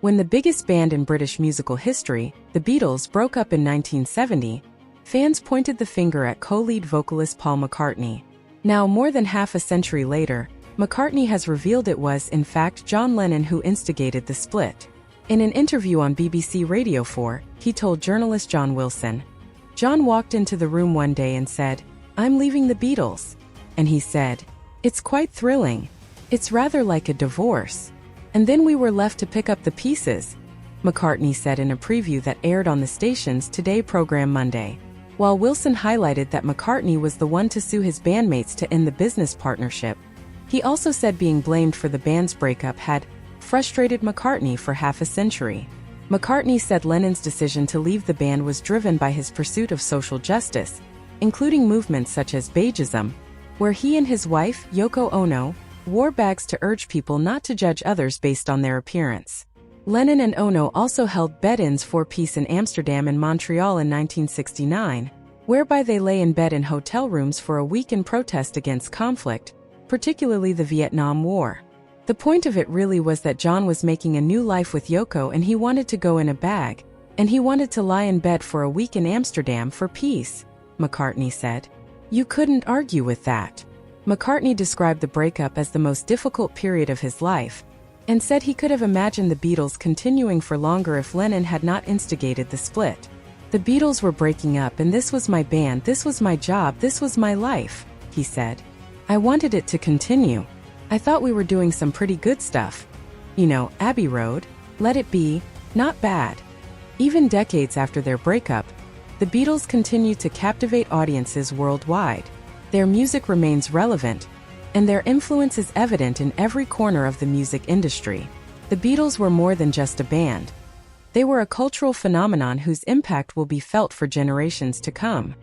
When the biggest band in British musical history, the Beatles, broke up in 1970, fans pointed the finger at co-lead vocalist Paul McCartney. Now, more than half a century later, McCartney has revealed it was, in fact, John Lennon who instigated the split. In an interview on BBC Radio 4, he told journalist John Wilson, "John walked into the room one day and said, 'I'm leaving the Beatles.' And he said, 'It's quite thrilling. It's rather like a divorce. And then we were left to pick up the pieces,'" McCartney said in a preview that aired on the station's Today program Monday. While Wilson highlighted that McCartney was the one to sue his bandmates to end the business partnership, he also said being blamed for the band's breakup had frustrated McCartney for half a century. McCartney said Lennon's decision to leave the band was driven by his pursuit of social justice, including movements such as bagism, where he and his wife, Yoko Ono, wore bags to urge people not to judge others based on their appearance. Lennon and Ono also held bed-ins for peace in Amsterdam and Montreal in 1969, whereby they lay in bed in hotel rooms for a week in protest against conflict, particularly the Vietnam War. The point of it really was that John was making a new life with Yoko and he wanted to go in a bag, and he wanted to lie in bed for a week in Amsterdam for peace, McCartney said. "You couldn't argue with that." McCartney described the breakup as the most difficult period of his life, and said he could have imagined the Beatles continuing for longer if Lennon had not instigated the split. "The Beatles were breaking up and this was my band, this was my job, this was my life," he said. "I wanted it to continue. I thought we were doing some pretty good stuff. You know, Abbey Road, Let It Be, not bad." Even decades after their breakup, the Beatles continue to captivate audiences worldwide. Their music remains relevant, and their influence is evident in every corner of the music industry. The Beatles were more than just a band. They were a cultural phenomenon whose impact will be felt for generations to come.